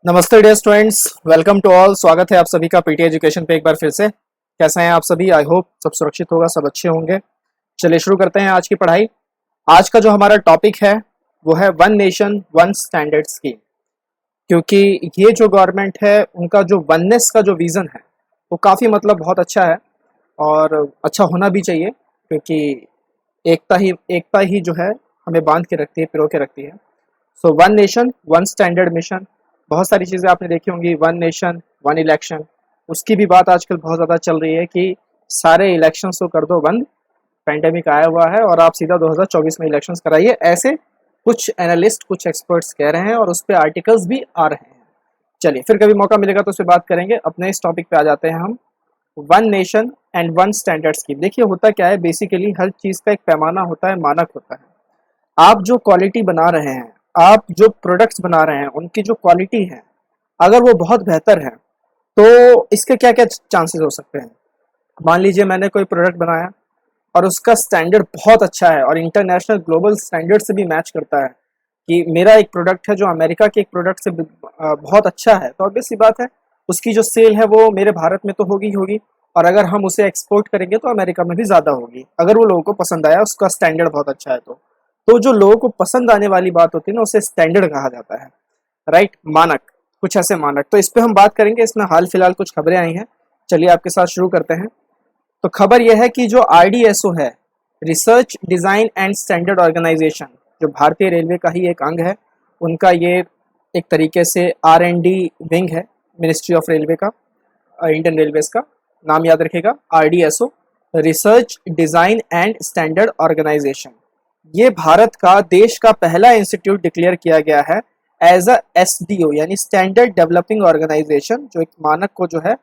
नमस्ते dear students, welcome to all. स्वागत है आप सभी का पीटी एजुकेशन पे एक बार फिर से। कैसे हैं आप सभी? आई होप सब सुरक्षित होगा, सब अच्छे होंगे। चलिए शुरू करते हैं आज की पढ़ाई। आज का जो हमारा टॉपिक है वो है one nation one standard scheme. क्योंकि ये जो गवर्नमेंट है उनका जो वननेस का जो विजन है वो काफ़ी बहुत अच्छा है और अच्छा होना भी चाहिए, क्योंकि एकता ही जो है हमें बांध के रखती है, पिरो के रखती है। So one nation one standard mission, बहुत सारी चीज़ें आपने देखी होंगी। वन नेशन वन इलेक्शन, उसकी भी बात आजकल बहुत ज़्यादा चल रही है कि सारे इलेक्शंस को कर दो बंद। पैंडेमिक आया हुआ है और आप सीधा 2024 में इलेक्शंस कराइए, ऐसे कुछ एनालिस्ट, कुछ एक्सपर्ट्स कह रहे हैं और उस पर आर्टिकल्स भी आ रहे हैं। चलिए फिर कभी मौका मिलेगा तो उस पर बात करेंगे। अपने इस टॉपिक पे आ जाते हैं हम। One nation and one standard scheme. देखिए होता क्या है, बेसिकली हर चीज़ का एक पैमाना होता है, मानक होता है। आप जो क्वालिटी बना रहे हैं, आप जो प्रोडक्ट्स बना रहे हैं, उनकी जो क्वालिटी है अगर वो बहुत बेहतर है तो इसके क्या क्या चांसेस हो सकते हैं। मान लीजिए मैंने कोई प्रोडक्ट बनाया और उसका स्टैंडर्ड बहुत अच्छा है और इंटरनेशनल ग्लोबल स्टैंडर्ड से भी मैच करता है, कि मेरा एक प्रोडक्ट है जो अमेरिका के एक प्रोडक्ट से बहुत अच्छा है, तो ऑब्वियस सी बात है उसकी जो सेल है वो मेरे भारत में तो होगी ही होगी, और अगर हम उसे एक्सपोर्ट करेंगे तो अमेरिका में भी ज़्यादा होगी, अगर वो लोगों को पसंद आया, उसका स्टैंडर्ड बहुत अच्छा है तो जो लोगों को पसंद आने वाली बात होती है ना, उसे स्टैंडर्ड कहा जाता है, राइट। मानक, कुछ ऐसे मानक। तो इस पे हम बात करेंगे। इसमें हाल फिलहाल कुछ खबरें आई हैं, चलिए आपके साथ शुरू करते हैं। तो खबर यह है कि जो आरडीएसओ है, research design and standard organisation, जो भारतीय रेलवे का ही एक अंग है, उनका ये एक तरीके से R&D विंग है, मिनिस्ट्री ऑफ रेलवे का, इंडियन रेलवेज का। नाम याद रखेगा, RDSO, research design and standard organisation. ये भारत का देश का पहला इंस्टीट्यूट डिक्लेयर किया गया है एज अ एसडीओ, यानी स्टैंडर्ड डेवलपिंग ऑर्गेनाइजेशन, जो एक मानक को जो है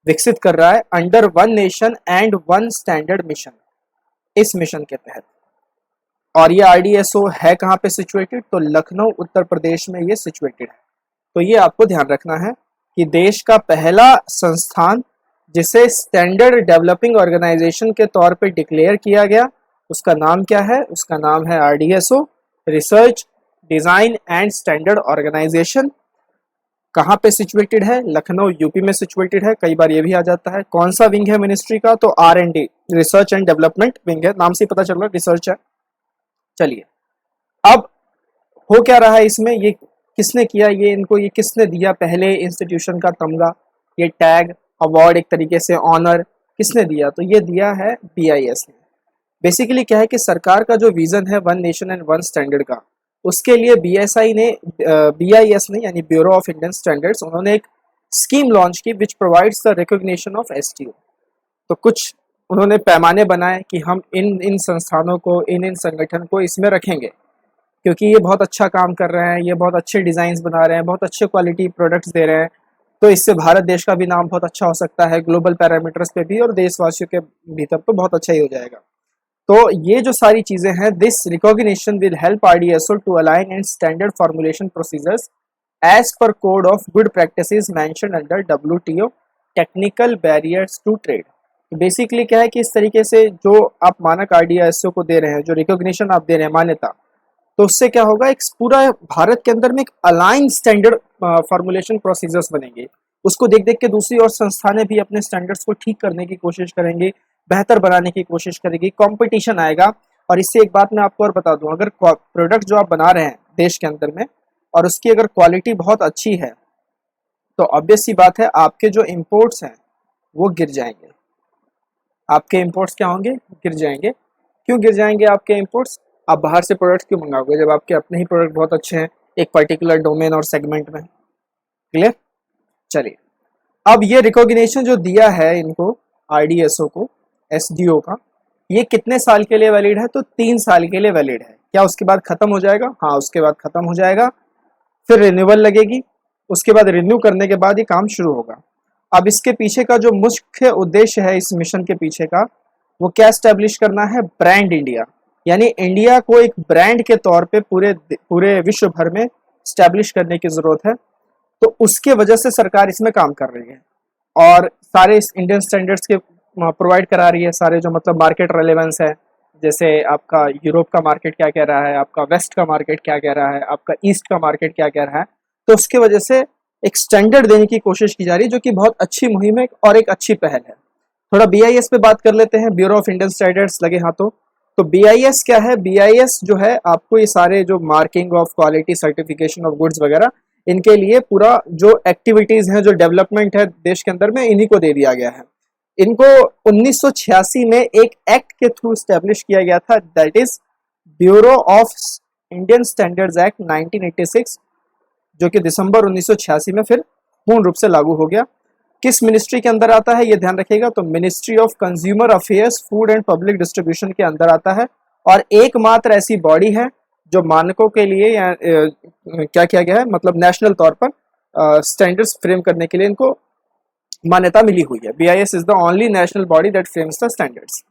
विकसित कर रहा है under one nation and one standard mission, इस मिशन के तहत। और ये आरडीएसओ है कहाँ पे सिचुएटेड? तो लखनऊ उत्तर प्रदेश में ये सिचुएटेड है। तो ये आपको ध्यान रखना है कि देश का पहला संस्थान जिसे स्टैंडर्ड डेवलपिंग ऑर्गेनाइजेशन के तौर पे डिक्लेयर किया गया, उसका नाम क्या है? उसका नाम है RDSO, research design and standard organisation. कहाँ पे सिचुएटेड है? लखनऊ यूपी में सिचुएटेड है। कई बार ये भी आ जाता है। कौन सा विंग है मिनिस्ट्री का? तो R&D, research and development wing है, नाम से पता चल रहा है रिसर्च है। चलिए, अब हो क्या रहा है इसमें, ये किसने किया, ये इनको ये किसने दिया पहले इंस्टीट्यूशन का तमगा, ये टैग, अवार्ड, एक तरीके से ऑनर किसने दिया? तो ये दिया है BIS ने। बेसिकली क्या है कि सरकार का जो विजन है one nation and one standard का, उसके लिए BIS ने, यानी ब्यूरो ऑफ इंडियन स्टैंडर्ड्स, उन्होंने एक स्कीम लॉन्च की which provides the recognition of STO। तो कुछ उन्होंने पैमाने बनाए कि हम इन इन संस्थानों को, इन संगठन को इसमें रखेंगे, क्योंकि ये बहुत अच्छा काम कर रहे हैं, ये बहुत अच्छे डिज़ाइंस बना रहे हैं, बहुत अच्छे क्वालिटी प्रोडक्ट्स दे रहे हैं, तो इससे भारत देश का भी नाम बहुत अच्छा हो सकता है ग्लोबल पैरामीटर्स पे भी, और देशवासियों के भीतर तो बहुत अच्छा ही हो जाएगा। तो ये जो सारी चीज़ें हैं, this recognition will help RDSO to align and standard formulation procedures as per code of good practices mentioned under WTO technical barriers to trade. Basically क्या है कि इस तरीके से जो आप मानक आरडीएसओ को दे रहे हैं, जो रिकॉग्निशन आप दे रहे हैं, मान्यता, तो उससे क्या होगा, एक पूरा भारत के अंदर में एक अलाइन स्टैंडर्ड फॉर्मुलेशन प्रोसीजर्स बनेंगे। उसको देख देख के दूसरी और संस्थानें भी अपने स्टैंडर्ड्स को ठीक करने की कोशिश करेंगी, बेहतर बनाने की कोशिश करेगी, कंपटीशन आएगा। और इससे एक बात मैं आपको और बता दूं, अगर प्रोडक्ट जो आप बना रहे हैं देश के अंदर में और उसकी अगर क्वालिटी बहुत अच्छी है, तो ऑब्वियस सी बात है आपके जो इम्पोर्ट्स हैं वो गिर जाएंगे। आपके इम्पोर्ट्स क्या होंगे? गिर जाएंगे। क्यों गिर जाएंगे आपके इम्पोर्ट्स? आप बाहर से प्रोडक्ट क्यों मंगाओगे जब आपके अपने ही प्रोडक्ट बहुत अच्छे हैं एक पर्टिकुलर डोमेन और सेगमेंट में? क्लियर? चलिए, अब ये रिकॉग्निशन जो दिया है इनको, आरडीएसओ को, एसडीओ का, ये कितने साल के लिए वैलिड है? तो 3 साल के लिए वैलिड है। क्या उसके बाद खत्म हो जाएगा? हाँ, उसके बाद खत्म हो जाएगा, फिर रिन्यूअल लगेगी, उसके बाद रिन्यू करने के बाद ये काम शुरू होगा। अब इसके पीछे का जो मुख्य उद्देश्य है इस मिशन के पीछे का, वो क्या स्टैब्लिश करना है? ब्रांड इंडिया, यानी इंडिया को एक ब्रांड के तौर पे पूरे पूरे विश्व भर में स्टैब्लिश करने की जरूरत है। तो उसके वजह से सरकार इसमें काम कर रही है और सारे इंडियन स्टैंडर्ड्स के प्रोवाइड करा रही है, सारे जो मार्केट रेलेवेंस है, जैसे आपका यूरोप का मार्केट क्या कह रहा है, आपका वेस्ट का मार्केट क्या कह रहा है, आपका ईस्ट का मार्केट क्या कह रहा है, तो उसके वजह से एक स्टैंडर्ड देने की कोशिश की जा रही है, जो कि बहुत अच्छी मुहिम है और एक अच्छी पहल है। थोड़ा बीआईएस पे बात कर लेते हैं, ब्यूरो ऑफ इंडियन स्टैंडर्ड्स लगे हाथों। तो बीआईएस क्या है? बीआईएस जो है आपको ये सारे जो marking of quality, certification of goods वगैरह, इनके लिए पूरा जो एक्टिविटीज हैं, जो डेवलपमेंट है देश के अंदर में, इन्हीं को दे दिया गया है। इनको 1986 में एक एक्ट के थ्रू स्टैब्लिश किया गया था, that is bureau of Indian standards act 1986, जो कि दिसंबर 1986 में फिर पूर्ण रूप से लागू हो गया। किस मिनिस्ट्री के अंदर आता है ये ध्यान रखिएगा, तो ministry of consumer affairs, food and public distribution के अंदर आता है। और एकमात्र ऐसी बॉडी है जो मानकों के लिए क्या किया गया है, मतलब नेशनल तौर पर स्टैंडर्ड्स फ्रेम करने के लिए इनको मान्यता मिली हुई है। BIS is the only national body that frames the standards.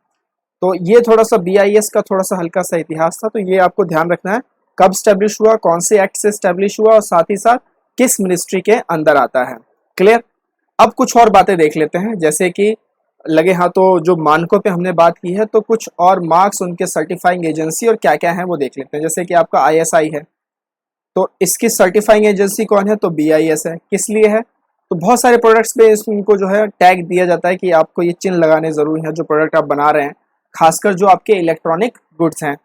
तो ये थोड़ा सा बीआईएस का थोड़ा सा हल्का सा इतिहास था, तो ये आपको ध्यान रखना है, कब स्टैब्लिश हुआ, कौन से एक्ट से स्टैब्लिश हुआ, और साथ ही साथ किस मिनिस्ट्री के अंदर आता है। क्लियर? अब कुछ और बातें देख लेते हैं, जैसे कि लगे हाथों जो मानकों पे हमने बात की है, तो कुछ और मार्क्स, उनके सर्टिफाइंग एजेंसी और क्या क्या है वो देख लेते हैं। जैसे कि आपका आईएसआई है, तो इसकी सर्टिफाइंग एजेंसी कौन है? तो बीआईएस है। किस लिए है? तो बहुत सारे प्रोडक्ट्स पे इनको जो है टैग दिया जाता है कि आपको ये चिन्ह लगाने जरूरी है जो प्रोडक्ट आप बना रहे हैं, खासकर जो आपके इलेक्ट्रॉनिक गुड्स हैं।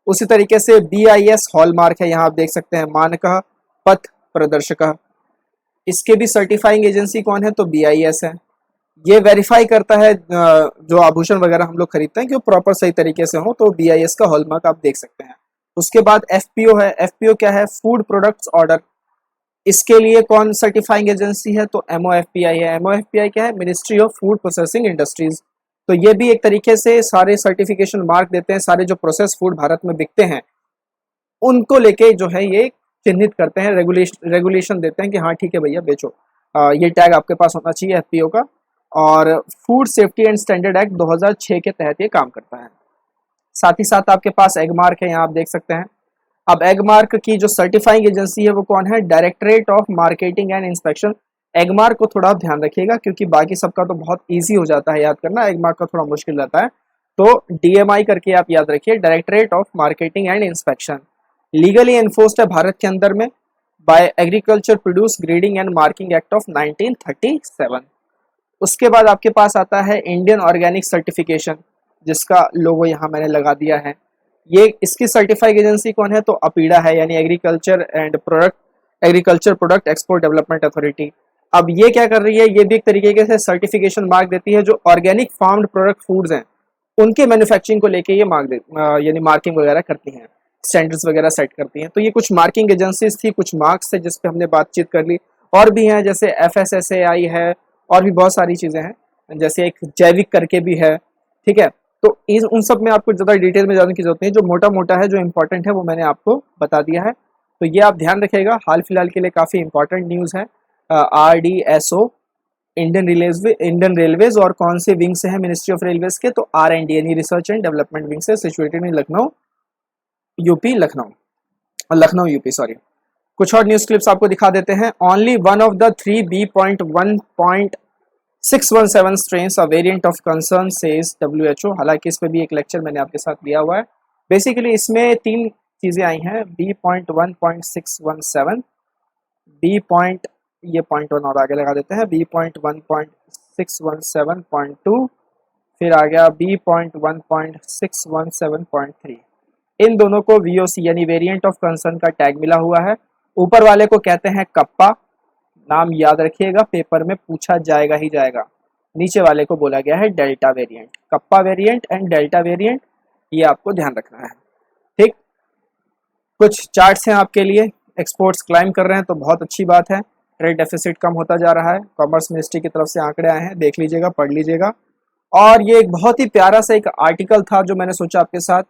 उसी तरीके से बीआईएस हॉलमार्क है, यहाँ आप देख सकते हैं, मानकः पथ प्रदर्शकः। इसके भी सर्टिफाइंग एजेंसी कौन है? तो बीआईएस है। ये वेरीफाई करता है जो आभूषण वगैरह हम लोग खरीदते हैं कि वो प्रॉपर सही तरीके से हो, तो बीआईएस का हॉलमार्क आप देख सकते हैं। उसके बाद एफपीओ है। एफपीओ क्या है? Food products order. इसके लिए कौन सर्टिफाइंग एजेंसी है? तो एमओएफपीआई है। एमओएफपीआई क्या है? Ministry of food processing industries. तो ये भी एक तरीके से सारे सर्टिफिकेशन मार्क देते हैं, सारे जो प्रोसेस फूड भारत में बिकते हैं उनको लेके जो है ये चिन्हित करते हैं, रेगुलेशन देते हैं कि हाँ ठीक है भैया बेचो, ये टैग आपके पास होना चाहिए एफपीओ का। और food safety and standard act 2006 के तहत ये काम करता है। साथ ही साथ आपके पास एगमार्क है, यहाँ आप देख सकते हैं। अब एगमार्क की जो सर्टिफाइंग एजेंसी है वो कौन है? Directorate of marketing and inspection. Agmark को थोड़ा ध्यान रखिएगा, क्योंकि बाकी सबका तो बहुत ईजी हो जाता है याद करना, एगमार्क का थोड़ा मुश्किल रहता है। तो डीएमआई करके आप याद रखिए, directorate of marketing and inspection. Legally enforced है भारत के अंदर में bye agriculture produce grading and marking act of 1937। उसके बाद आपके पास आता है इंडियन ऑर्गेनिक सर्टिफिकेशन, जिसका लोगो यहाँ मैंने लगा दिया है। ये इसकी सर्टिफाइंग एजेंसी कौन है? तो अपीडा है, यानी agriculture product export development authority. अब ये क्या कर रही है? ये भी एक तरीके से सर्टिफिकेशन मार्क देती है, जो ऑर्गेनिक फार्म्ड प्रोडक्ट फूड्स हैं उनके मैन्युफैक्चरिंग को लेके ये यानी मार्किंग वगैरह करती हैं, स्टैंडर्ड्स वगैरह सेट करती हैं। तो ये कुछ मार्किंग एजेंसीज थी, कुछ मार्क्स थे जिस पे हमने बातचीत कर ली। और भी हैं, जैसे एफएसएसएआई है, और भी बहुत सारी चीजें हैं, जैसे एक जैविक करके भी है। ठीक है, तो उन सब में आपको ज़्यादा डिटेल में जानने की जरूरत नहीं, जो मोटा मोटा है, जो इंपॉर्टेंट है, वो मैंने आपको बता दिया है। तो ये आप ध्यान रखिएगा। हाल फिलहाल के लिए काफ़ी इंपॉर्टेंट न्यूज़ है। RDSO इंडियन रेलवेज और कौन से विंग से है? मिनिस्ट्री ऑफ रेलवेज के, तो R&D यानी रिसर्च एंड डेवलपमेंट विंग से, situated in Lucknow UP sorry. कुछ और न्यूज़ क्लिप्स आपको दिखा देते हैं। Only one of the 3B.1.617 strains a variant of concern says WHO। हालांकि इस पे भी एक लेक्चर मैंने आपके साथ लिया हुआ है। बेसिकली इसमें 3 चीज़ें आई हैं, B.1.617, ये पॉइंट 1 और आगे लगा देते हैं, B.1.617.2, फिर आ गया B.1.617.3। इन दोनों को VOC यानी वेरिएंट ऑफ कंसर्न का टैग मिला हुआ है। ऊपर वाले को कहते हैं कप्पा, नाम याद रखिएगा, पेपर में पूछा जाएगा ही जाएगा। नीचे वाले को बोला गया है delta variant. Kappa variant and delta variant, ये आपको ध्यान रखना है। ठीक, कुछ चार्ट्स हैं आपके लिए। एक्सपोर्ट्स क्लाइम कर रहे हैं तो बहुत अच्छी बात है, ट्रेड डेफिसिट कम होता जा रहा है। कॉमर्स मिनिस्ट्री की तरफ से आंकड़े आए हैं, देख लीजिएगा, पढ़ लीजिएगा। और ये एक बहुत ही प्यारा सा एक आर्टिकल था जो मैंने सोचा आपके साथ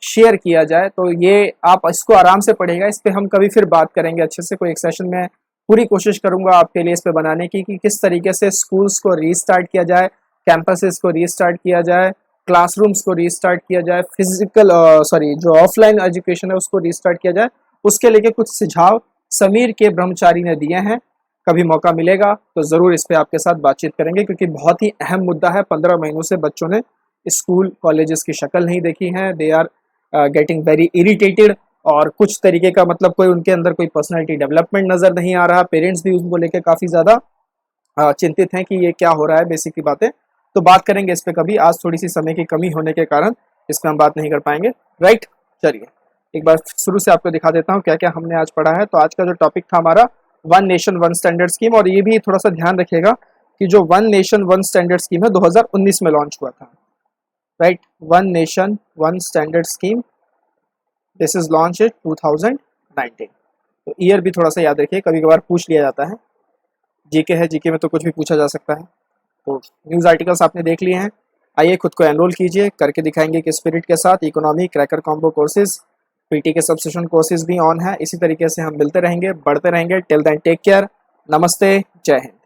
शेयर किया जाए, तो ये आप इसको आराम से पढ़ेगा। इस पे हम कभी फिर बात करेंगे अच्छे से, कोई एक सेशन में पूरी कोशिश करूंगा आपके लिए इस पे बनाने की, कि किस तरीके से स्कूल्स को रीस्टार्ट किया जाए, कैंपसेस को रीस्टार्ट किया जाए, क्लासरूम्स को रीस्टार्ट किया जाए, जो ऑफलाइन एजुकेशन है उसको रीस्टार्ट किया जाए। उसके लेके कुछ सुझाव समीर के ब्रह्मचारी ने दिए हैं। कभी मौका मिलेगा तो ज़रूर इस पे आपके साथ बातचीत करेंगे, क्योंकि बहुत ही अहम मुद्दा है। 15 महीनों से बच्चों ने स्कूल कॉलेजेस की शक्ल नहीं देखी है। They are getting very irritated और कुछ तरीके का मतलब कोई उनके अंदर कोई पर्सनैलिटी डेवलपमेंट नज़र नहीं आ रहा। पेरेंट्स भी उनको लेकर काफ़ी ज़्यादा चिंतित हैं कि ये क्या हो रहा है, बेसिक की बातें। तो बात करेंगे इस पे कभी, आज थोड़ी सी समय की कमी होने के कारण इस पर हम बात नहीं कर पाएंगे, राइट। चलिए एक बार शुरू से आपको दिखा देता हूँ क्या क्या हमने आज पढ़ा है। तो आज का जो टॉपिक था हमारा one nation one standard scheme, और ये भी थोड़ा सा ध्यान रखिएगा कि जो one nation one standard scheme है 2019 में लॉन्च हुआ था, right. One nation one standard scheme, this is launch in 2019। तो ईयर भी थोड़ा सा याद रखिए, कभी कभार पूछ लिया जाता है। जीके है, जीके में तो कुछ भी पूछा जा सकता है। तो न्यूज़ आर्टिकल्स आपने देख लिए हैं, आइए खुद को एनरोल कीजिए, करके दिखाएंगे कि स्पिरिट के साथ economy cracker combo courses, PT के सब्सक्रिप्शन कोर्सेज भी ऑन है। इसी तरीके से हम मिलते रहेंगे, बढ़ते रहेंगे। टिल देन टेक केयर, नमस्ते, जय हिंद।